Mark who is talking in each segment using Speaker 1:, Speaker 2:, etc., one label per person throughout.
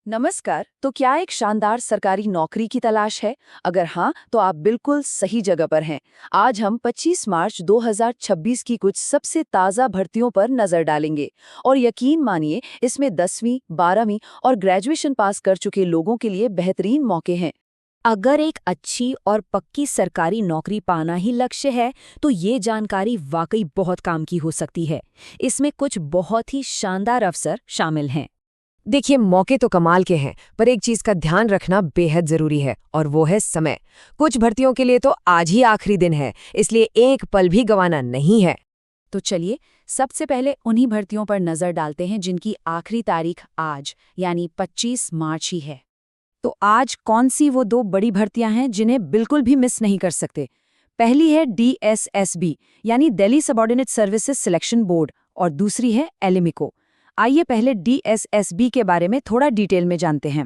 Speaker 1: नमस्कार। तो क्या एक शानदार सरकारी नौकरी की तलाश है? अगर हाँ, तो आप बिल्कुल सही जगह पर हैं। आज हम 25 मार्च 2026 की कुछ सबसे ताज़ा भर्तियों पर नज़र डालेंगे। और यकीन मानिए, इसमें 10वीं, 12वीं और ग्रेजुएशन पास कर चुके लोगों के लिए बेहतरीन मौके हैं।
Speaker 2: अगर एक अच्छी और पक्की सरकारी नौकरी पाना ही लक्ष्य है, तो ये जानकारी वाकई बहुत काम की हो सकती है। इसमें कुछ बहुत ही शानदार अवसर शामिल हैं।
Speaker 3: देखिए, मौके तो कमाल के हैं, पर एक चीज का ध्यान रखना बेहद जरूरी है, और वो है समय। कुछ भर्तियों के लिए तो आज ही आखिरी दिन है, इसलिए एक पल भी गंवाना नहीं है।
Speaker 1: तो चलिए, सबसे पहले उन्हीं भर्तियों पर नज़र डालते हैं जिनकी आखिरी तारीख आज, यानी 25 मार्च ही है। तो आज कौन सी वो दो बड़ी भर्तियां हैं जिन्हें बिल्कुल भी मिस नहीं कर सकते? पहली है DSSB, यानी Delhi subordinate services selection board, और दूसरी है एलिमिको। आइए पहले DSSB के बारे में थोड़ा डिटेल में जानते हैं।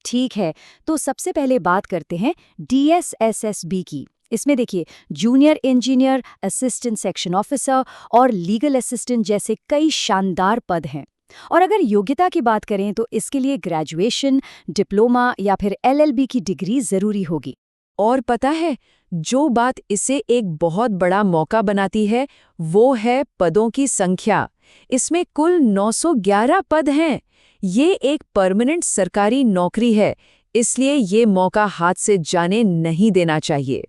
Speaker 2: ठीक है, तो सबसे पहले बात करते हैं DSSSB की। इसमें देखिए, junior engineer, assistant section officer और लीगल असिस्टेंट जैसे कई शानदार पद हैं। और अगर योग्यता की बात करें तो इसके लिए ग्रेजुएशन, डिप्लोमा या फिर LLB की डिग्री ज़रूरी होगी।
Speaker 3: और पता है, जो बात इसे एक बहुत बड़ा मौका बनाती है, वो है पदों की संख्या। इसमें कुल 911 पद हैं। ये एक परमानेंट सरकारी नौकरी है, इसलिए ये मौका हाथ से जाने नहीं देना चाहिए।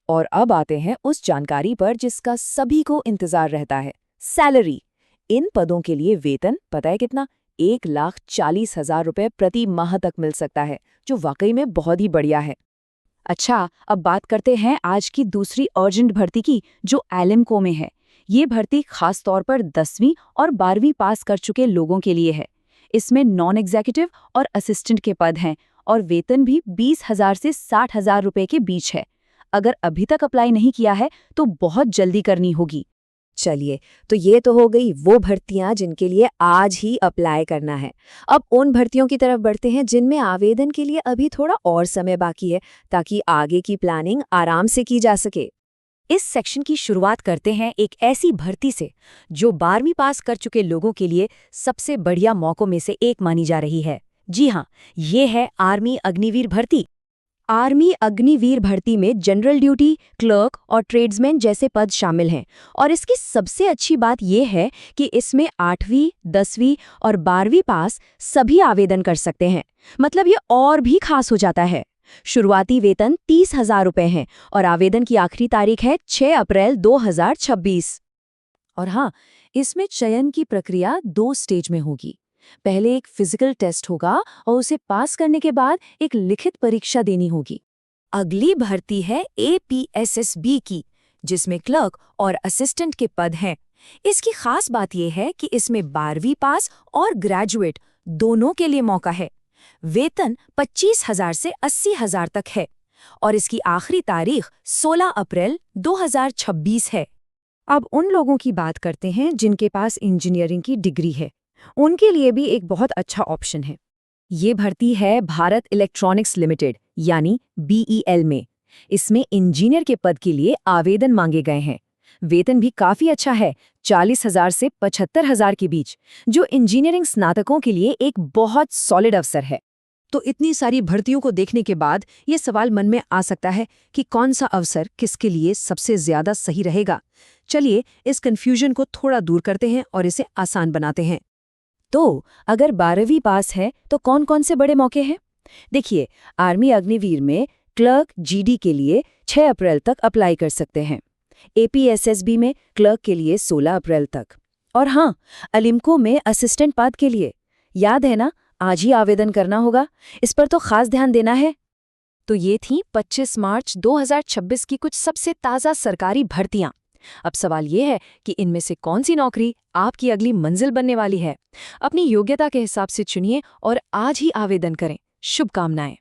Speaker 1: और अब आते हैं उस जानकारी पर जिसका सभी को इंतजार रहता है, सैलरी। इन पदों के लिए वेतन पता है कितना? 1,40,000 रुपये प्रति माह तक मिल सकता है, जो वाकई में बहुत ही बढ़िया है। अच्छा, अब बात करते हैं आज की दूसरी अर्जेंट भर्ती की, जो एलिमको में है। ये भर्ती खास तौर पर 10वीं और 12वीं पास कर चुके लोगों के लिए है। इसमें नॉन एग्जीक्यूटिव और असिस्टेंट के पद हैं, और वेतन भी 20,000 से 60,000 रुपये के बीच है। अगर अभी तक अप्लाई नहीं किया है तो बहुत जल्दी करनी होगी।
Speaker 3: चलिए, तो ये तो हो गई वो भर्तियां जिनके लिए आज ही अप्लाई करना है। अब उन भर्तियों की तरफ बढ़ते हैं जिनमें आवेदन के लिए अभी थोड़ा और समय बाकी है, ताकि आगे की प्लानिंग आराम से की जा सके।
Speaker 2: इस सेक्शन की शुरुआत करते हैं एक ऐसी भर्ती से जो 12वीं पास कर चुके लोगों के लिए सबसे बढ़िया मौकों में से एक मानी जा रही है। जी हाँ, ये है आर्मी अग्निवीर भर्ती।
Speaker 3: आर्मी अग्निवीर भर्ती में जनरल ड्यूटी, क्लर्क और ट्रेड्समैन जैसे पद शामिल हैं। और इसकी सबसे अच्छी बात यह है कि इसमें 8वीं, 10वीं और 12वीं पास सभी आवेदन कर सकते हैं। मतलब ये और भी खास हो जाता है। शुरुआती वेतन 30,000 रुपये है और आवेदन की आखिरी तारीख है 6 अप्रैल 2026।
Speaker 1: और हाँ, इसमें चयन की प्रक्रिया 2 स्टेज में होगी। पहले एक फिजिकल टेस्ट होगा और उसे पास करने के बाद एक लिखित परीक्षा देनी होगी।
Speaker 2: अगली भर्ती है APSSB की, जिसमें क्लर्क और असिस्टेंट के पद हैं। इसकी खास बात यह है कि इसमें 12वीं पास और ग्रेजुएट दोनों के लिए मौका है। वेतन 25,000 से 80,000 तक है और इसकी आखिरी तारीख 16 अप्रैल 2026 है।
Speaker 1: अब उन लोगों की बात करते हैं जिनके पास इंजीनियरिंग की डिग्री है। उनके लिए भी एक बहुत अच्छा ऑप्शन है। ये भर्ती है भारत इलेक्ट्रॉनिक्स लिमिटेड, यानी BEL में। इसमें इंजीनियर के पद के लिए आवेदन मांगे गए हैं। वेतन भी काफी अच्छा है, 40,000 से 75,000 के बीच, जो इंजीनियरिंग स्नातकों के लिए एक बहुत सॉलिड अवसर है। तो इतनी सारी भर्तियों को देखने के बाद ये सवाल मन में आ सकता है कि कौन सा अवसर किसके लिए सबसे ज्यादा सही रहेगा। चलिए, इस कंफ्यूजन को थोड़ा दूर करते हैं और इसे आसान बनाते हैं। तो अगर 12वीं पास है तो कौन कौन से बड़े मौके हैं? देखिए, आर्मी अग्निवीर में क्लर्क GD के लिए 6 अप्रैल तक अप्लाई कर सकते हैं। APSSB में क्लर्क के लिए 16 अप्रैल तक। और हाँ, एलिमको में असिस्टेंट पद के लिए, याद है ना, आज ही आवेदन करना होगा। इस पर तो खास ध्यान देना है। तो ये थी 25 मार्च 2026 की कुछ सबसे ताज़ा सरकारी भर्तियां। अब सवाल ये है कि इनमें से कौन सी नौकरी आपकी अगली मंजिल बनने वाली है। अपनी योग्यता के हिसाब से चुनिए और आज ही आवेदन करें। शुभकामनाएं।